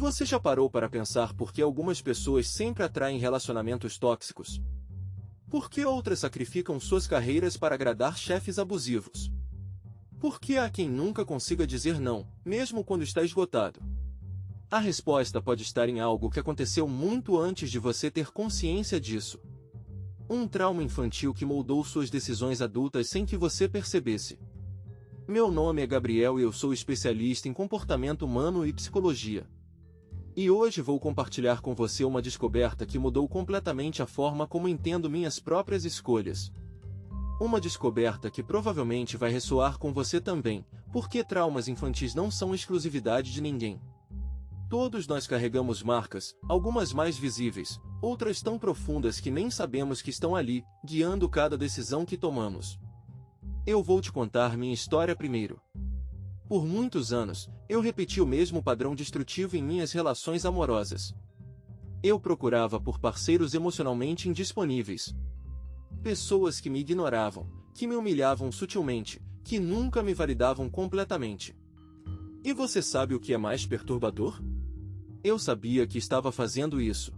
Você já parou para pensar por que algumas pessoas sempre atraem relacionamentos tóxicos? Por que outras sacrificam suas carreiras para agradar chefes abusivos? Por que há quem nunca consiga dizer não, mesmo quando está esgotado? A resposta pode estar em algo que aconteceu muito antes de você ter consciência disso. Um trauma infantil que moldou suas decisões adultas sem que você percebesse. Meu nome é Gabriel e eu sou especialista em comportamento humano e psicologia. E hoje vou compartilhar com você uma descoberta que mudou completamente a forma como entendo minhas próprias escolhas. Uma descoberta que provavelmente vai ressoar com você também, porque traumas infantis não são exclusividade de ninguém. Todos nós carregamos marcas, algumas mais visíveis, outras tão profundas que nem sabemos que estão ali, guiando cada decisão que tomamos. Eu vou te contar minha história primeiro. Por muitos anos, eu repeti o mesmo padrão destrutivo em minhas relações amorosas. Eu procurava por parceiros emocionalmente indisponíveis. Pessoas que me ignoravam, que me humilhavam sutilmente, que nunca me validavam completamente. E você sabe o que é mais perturbador? Eu sabia que estava fazendo isso.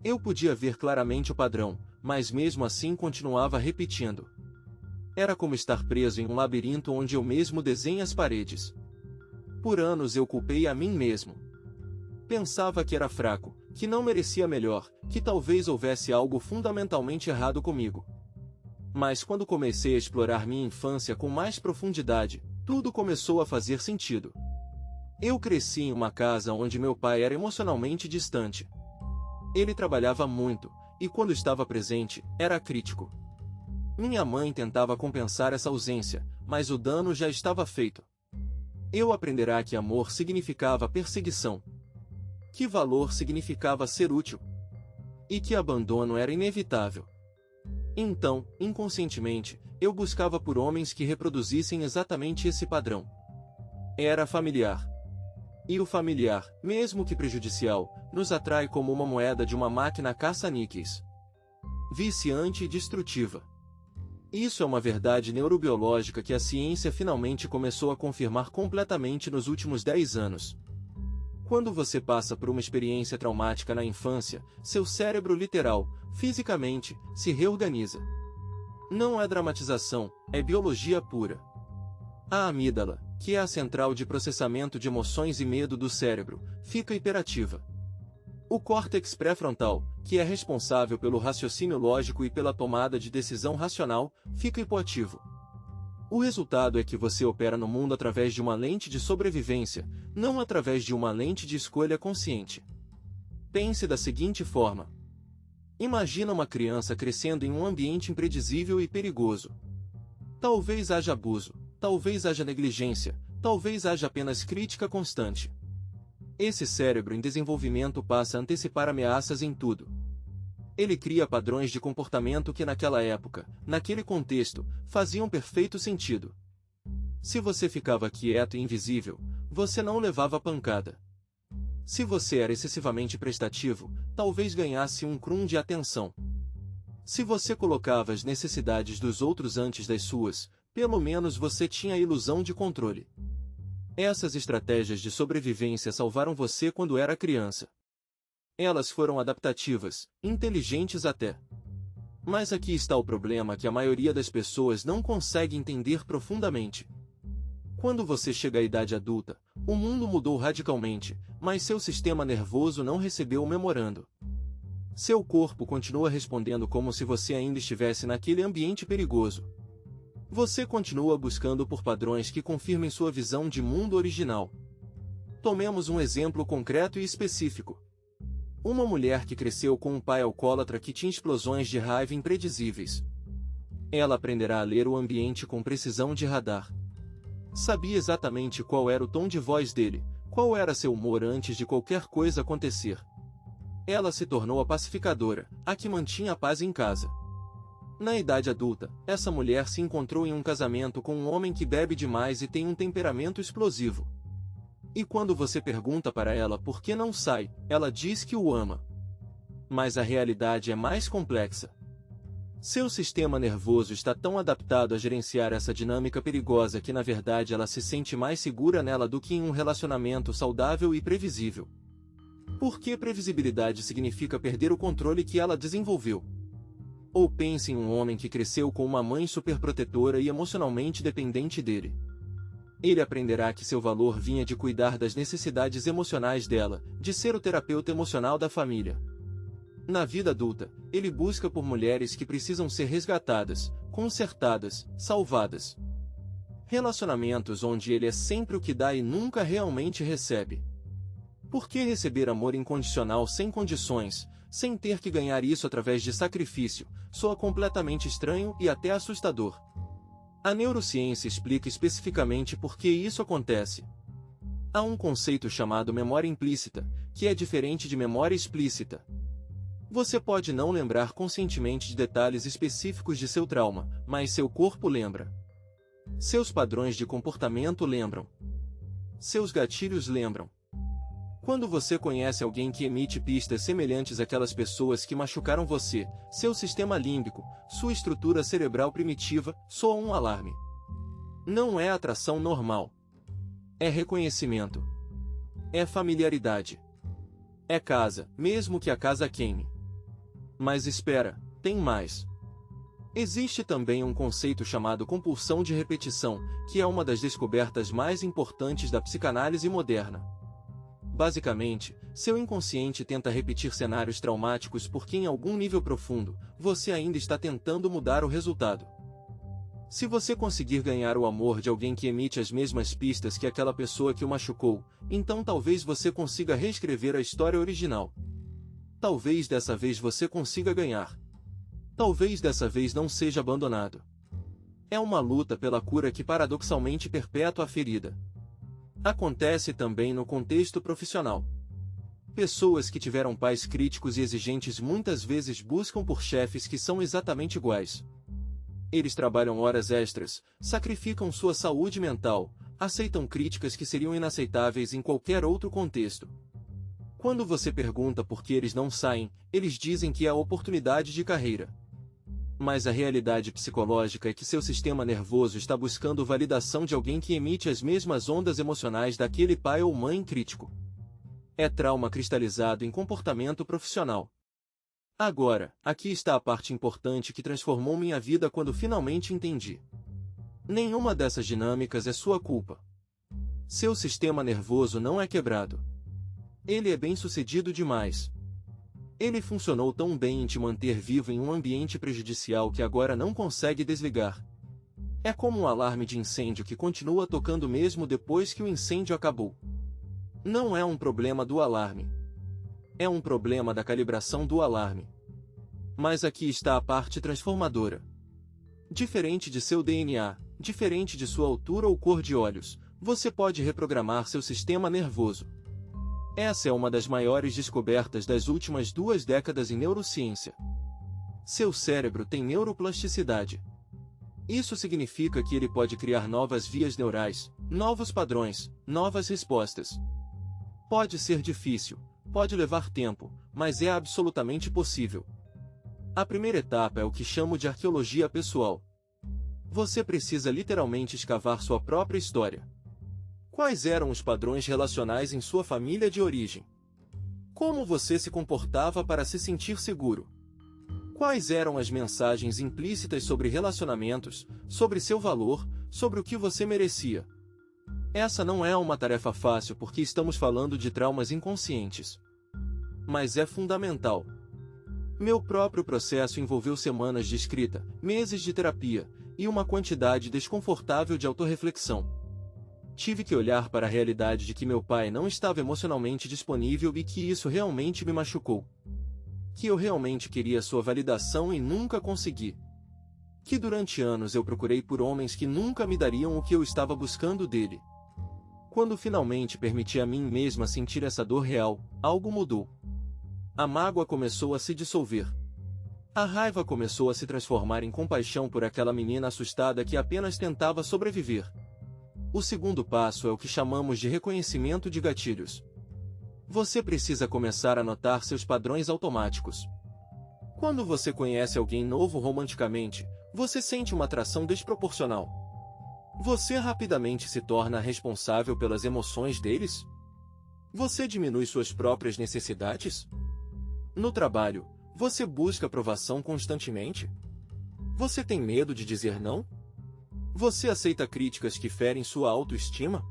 Eu podia ver claramente o padrão, mas mesmo assim continuava repetindo. Era como estar preso em um labirinto onde eu mesmo desenho as paredes. Por anos eu culpei a mim mesmo. Pensava que era fraco, que não merecia melhor, que talvez houvesse algo fundamentalmente errado comigo. Mas quando comecei a explorar minha infância com mais profundidade, tudo começou a fazer sentido. Eu cresci em uma casa onde meu pai era emocionalmente distante. Ele trabalhava muito, e quando estava presente, era crítico. Minha mãe tentava compensar essa ausência, mas o dano já estava feito. Eu aprenderá que amor significava perseguição. Que valor significava ser útil. E que abandono era inevitável. Então, inconscientemente, eu buscava por homens que reproduzissem exatamente esse padrão. Era familiar. E o familiar, mesmo que prejudicial, nos atrai como uma moeda de uma máquina caça-níqueis. Viciante e destrutiva. Isso é uma verdade neurobiológica que a ciência finalmente começou a confirmar completamente nos últimos 10 anos. Quando você passa por uma experiência traumática na infância, seu cérebro literal, fisicamente, se reorganiza. Não é dramatização, é biologia pura. A amígdala, que é a central de processamento de emoções e medo do cérebro, fica hiperativa. O córtex pré-frontal, que é responsável pelo raciocínio lógico e pela tomada de decisão racional, fica hipoativo. O resultado é que você opera no mundo através de uma lente de sobrevivência, não através de uma lente de escolha consciente. Pense da seguinte forma. Imagina uma criança crescendo em um ambiente imprevisível e perigoso. Talvez haja abuso, talvez haja negligência, talvez haja apenas crítica constante. Esse cérebro em desenvolvimento passa a antecipar ameaças em tudo. Ele cria padrões de comportamento que naquela época, naquele contexto, faziam perfeito sentido. Se você ficava quieto e invisível, você não levava pancada. Se você era excessivamente prestativo, talvez ganhasse um crum de atenção. Se você colocava as necessidades dos outros antes das suas, pelo menos você tinha a ilusão de controle. Essas estratégias de sobrevivência salvaram você quando era criança. Elas foram adaptativas, inteligentes até. Mas aqui está o problema que a maioria das pessoas não consegue entender profundamente. Quando você chega à idade adulta, o mundo mudou radicalmente, mas seu sistema nervoso não recebeu o memorando. Seu corpo continua respondendo como se você ainda estivesse naquele ambiente perigoso. Você continua buscando por padrões que confirmem sua visão de mundo original. Tomemos um exemplo concreto e específico. Uma mulher que cresceu com um pai alcoólatra que tinha explosões de raiva impredizíveis. Ela aprenderá a ler o ambiente com precisão de radar. Sabia exatamente qual era o tom de voz dele, qual era seu humor antes de qualquer coisa acontecer. Ela se tornou a pacificadora, a que mantinha a paz em casa. Na idade adulta, essa mulher se encontrou em um casamento com um homem que bebe demais e tem um temperamento explosivo. E quando você pergunta para ela por que não sai, ela diz que o ama. Mas a realidade é mais complexa. Seu sistema nervoso está tão adaptado a gerenciar essa dinâmica perigosa que na verdade ela se sente mais segura nela do que em um relacionamento saudável e previsível. Porque previsibilidade significa perder o controle que ela desenvolveu. Ou pense em um homem que cresceu com uma mãe superprotetora e emocionalmente dependente dele. Ele aprenderá que seu valor vinha de cuidar das necessidades emocionais dela, de ser o terapeuta emocional da família. Na vida adulta, ele busca por mulheres que precisam ser resgatadas, consertadas, salvadas. Relacionamentos onde ele é sempre o que dá e nunca realmente recebe. Por que receber amor incondicional sem condições, sem ter que ganhar isso através de sacrifício, soa completamente estranho e até assustador. A neurociência explica especificamente por que isso acontece. Há um conceito chamado memória implícita, que é diferente de memória explícita. Você pode não lembrar conscientemente de detalhes específicos de seu trauma, mas seu corpo lembra. Seus padrões de comportamento lembram. Seus gatilhos lembram. Quando você conhece alguém que emite pistas semelhantes àquelas pessoas que machucaram você, seu sistema límbico, sua estrutura cerebral primitiva, soa um alarme. Não é atração normal. É reconhecimento. É familiaridade. É casa, mesmo que a casa queime. Mas espera, tem mais. Existe também um conceito chamado compulsão de repetição, que é uma das descobertas mais importantes da psicanálise moderna. Basicamente, seu inconsciente tenta repetir cenários traumáticos porque em algum nível profundo, você ainda está tentando mudar o resultado. Se você conseguir ganhar o amor de alguém que emite as mesmas pistas que aquela pessoa que o machucou, então talvez você consiga reescrever a história original. Talvez dessa vez você consiga ganhar. Talvez dessa vez não seja abandonado. É uma luta pela cura que paradoxalmente perpetua a ferida. Acontece também no contexto profissional. Pessoas que tiveram pais críticos e exigentes muitas vezes buscam por chefes que são exatamente iguais. Eles trabalham horas extras, sacrificam sua saúde mental, aceitam críticas que seriam inaceitáveis em qualquer outro contexto. Quando você pergunta por que eles não saem, eles dizem que é a oportunidade de carreira. Mas a realidade psicológica é que seu sistema nervoso está buscando validação de alguém que emite as mesmas ondas emocionais daquele pai ou mãe crítico. É trauma cristalizado em comportamento profissional. Agora, aqui está a parte importante que transformou minha vida quando finalmente entendi. Nenhuma dessas dinâmicas é sua culpa. Seu sistema nervoso não é quebrado. Ele é bem-sucedido demais. Ele funcionou tão bem em te manter vivo em um ambiente prejudicial que agora não consegue desligar. É como um alarme de incêndio que continua tocando mesmo depois que o incêndio acabou. Não é um problema do alarme. É um problema da calibração do alarme. Mas aqui está a parte transformadora. Diferente de seu DNA, diferente de sua altura ou cor de olhos, você pode reprogramar seu sistema nervoso. Essa é uma das maiores descobertas das últimas 2 décadas em neurociência. Seu cérebro tem neuroplasticidade. Isso significa que ele pode criar novas vias neurais, novos padrões, novas respostas. Pode ser difícil, pode levar tempo, mas é absolutamente possível. A primeira etapa é o que chamo de arqueologia pessoal. Você precisa literalmente escavar sua própria história. Quais eram os padrões relacionais em sua família de origem? Como você se comportava para se sentir seguro? Quais eram as mensagens implícitas sobre relacionamentos, sobre seu valor, sobre o que você merecia? Essa não é uma tarefa fácil porque estamos falando de traumas inconscientes. Mas é fundamental. Meu próprio processo envolveu semanas de escrita, meses de terapia, e uma quantidade desconfortável de autorreflexão. Tive que olhar para a realidade de que meu pai não estava emocionalmente disponível e que isso realmente me machucou. Que eu realmente queria sua validação e nunca consegui. Que durante anos eu procurei por homens que nunca me dariam o que eu estava buscando dele. Quando finalmente permiti a mim mesma sentir essa dor real, algo mudou. A mágoa começou a se dissolver. A raiva começou a se transformar em compaixão por aquela menina assustada que apenas tentava sobreviver. O segundo passo é o que chamamos de reconhecimento de gatilhos. Você precisa começar a notar seus padrões automáticos. Quando você conhece alguém novo romanticamente, você sente uma atração desproporcional. Você rapidamente se torna responsável pelas emoções deles? Você diminui suas próprias necessidades? No trabalho, você busca aprovação constantemente? Você tem medo de dizer não? Você aceita críticas que ferem sua autoestima?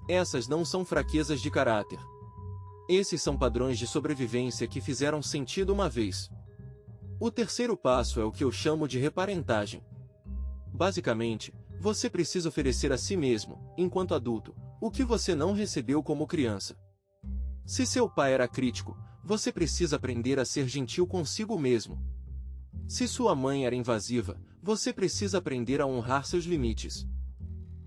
Essas não são fraquezas de caráter. Esses são padrões de sobrevivência que fizeram sentido uma vez. O terceiro passo é o que eu chamo de reparentagem. Basicamente, você precisa oferecer a si mesmo, enquanto adulto, o que você não recebeu como criança. Se seu pai era crítico, você precisa aprender a ser gentil consigo mesmo. Se sua mãe era invasiva, você precisa aprender a honrar seus limites.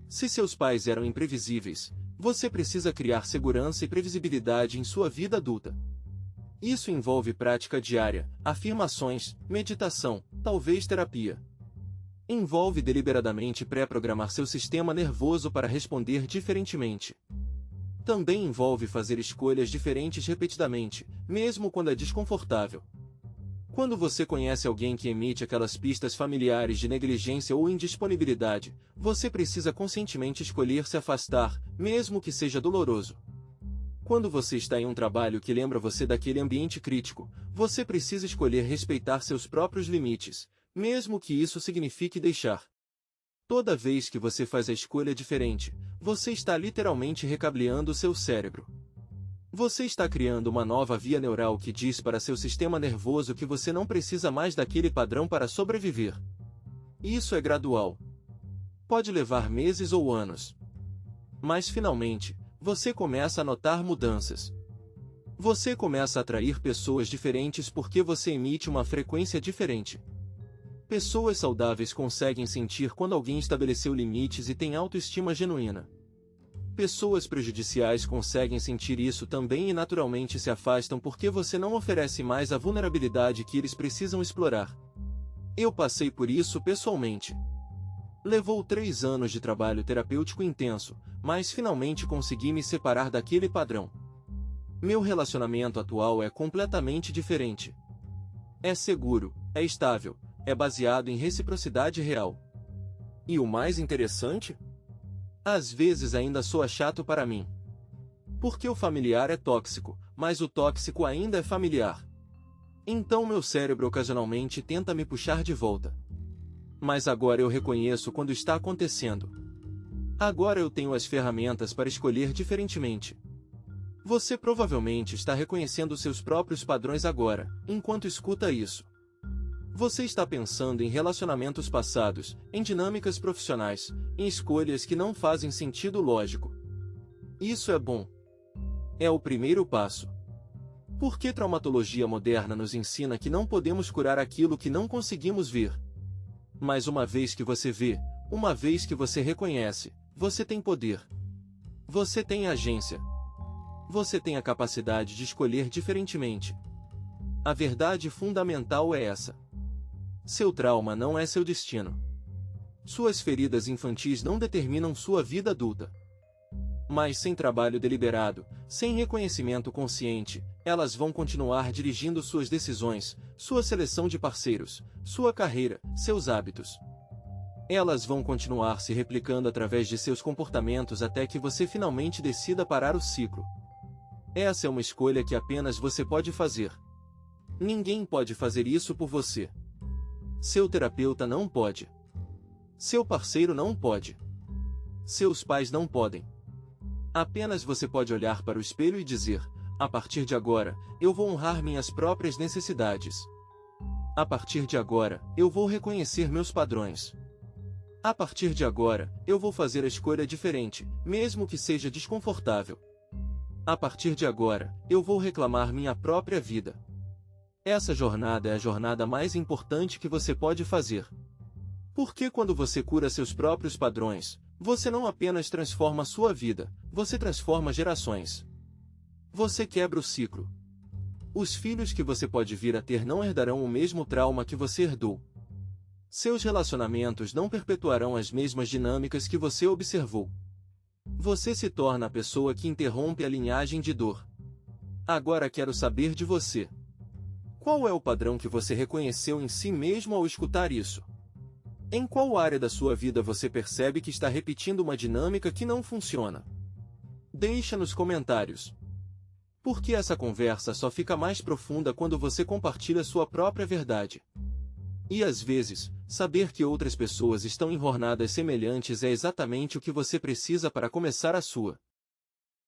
Se seus pais eram imprevisíveis, você precisa criar segurança e previsibilidade em sua vida adulta. Isso envolve prática diária, afirmações, meditação, talvez terapia. Envolve deliberadamente pré-programar seu sistema nervoso para responder diferentemente. Também envolve fazer escolhas diferentes repetidamente, mesmo quando é desconfortável. Quando você conhece alguém que emite aquelas pistas familiares de negligência ou indisponibilidade, você precisa conscientemente escolher se afastar, mesmo que seja doloroso. Quando você está em um trabalho que lembra você daquele ambiente crítico, você precisa escolher respeitar seus próprios limites, mesmo que isso signifique deixar. Toda vez que você faz a escolha diferente, você está literalmente recableando seu cérebro. Você está criando uma nova via neural que diz para seu sistema nervoso que você não precisa mais daquele padrão para sobreviver. Isso é gradual. Pode levar meses ou anos. Mas finalmente, você começa a notar mudanças. Você começa a atrair pessoas diferentes porque você emite uma frequência diferente. Pessoas saudáveis conseguem sentir quando alguém estabeleceu limites e tem autoestima genuína. Pessoas prejudiciais conseguem sentir isso também e naturalmente se afastam porque você não oferece mais a vulnerabilidade que eles precisam explorar. Eu passei por isso pessoalmente. Levou 3 anos de trabalho terapêutico intenso, mas finalmente consegui me separar daquele padrão. Meu relacionamento atual é completamente diferente. É seguro, é estável, é baseado em reciprocidade real. E o mais interessante? Às vezes ainda soa chato para mim. Porque o familiar é tóxico, mas o tóxico ainda é familiar. Então meu cérebro ocasionalmente tenta me puxar de volta. Mas agora eu reconheço quando está acontecendo. Agora eu tenho as ferramentas para escolher diferentemente. Você provavelmente está reconhecendo seus próprios padrões agora, enquanto escuta isso. Você está pensando em relacionamentos passados, em dinâmicas profissionais, em escolhas que não fazem sentido lógico. Isso é bom. É o primeiro passo. Porque traumatologia moderna nos ensina que não podemos curar aquilo que não conseguimos ver. Mas uma vez que você vê, uma vez que você reconhece, você tem poder. Você tem agência. Você tem a capacidade de escolher diferentemente. A verdade fundamental é essa. Seu trauma não é seu destino. Suas feridas infantis não determinam sua vida adulta. Mas sem trabalho deliberado, sem reconhecimento consciente, elas vão continuar dirigindo suas decisões, sua seleção de parceiros, sua carreira, seus hábitos. Elas vão continuar se replicando através de seus comportamentos até que você finalmente decida parar o ciclo. Essa é uma escolha que apenas você pode fazer. Ninguém pode fazer isso por você. Seu terapeuta não pode. Seu parceiro não pode. Seus pais não podem. Apenas você pode olhar para o espelho e dizer: a partir de agora, eu vou honrar minhas próprias necessidades. A partir de agora, eu vou reconhecer meus padrões. A partir de agora, eu vou fazer a escolha diferente, mesmo que seja desconfortável. A partir de agora, eu vou reclamar minha própria vida. Essa jornada é a jornada mais importante que você pode fazer. Porque quando você cura seus próprios padrões, você não apenas transforma sua vida, você transforma gerações. Você quebra o ciclo. Os filhos que você pode vir a ter não herdarão o mesmo trauma que você herdou. Seus relacionamentos não perpetuarão as mesmas dinâmicas que você observou. Você se torna a pessoa que interrompe a linhagem de dor. Agora quero saber de você. Qual é o padrão que você reconheceu em si mesmo ao escutar isso? Em qual área da sua vida você percebe que está repetindo uma dinâmica que não funciona? Deixa nos comentários. Porque essa conversa só fica mais profunda quando você compartilha sua própria verdade. E às vezes, saber que outras pessoas estão em jornadas semelhantes é exatamente o que você precisa para começar a sua.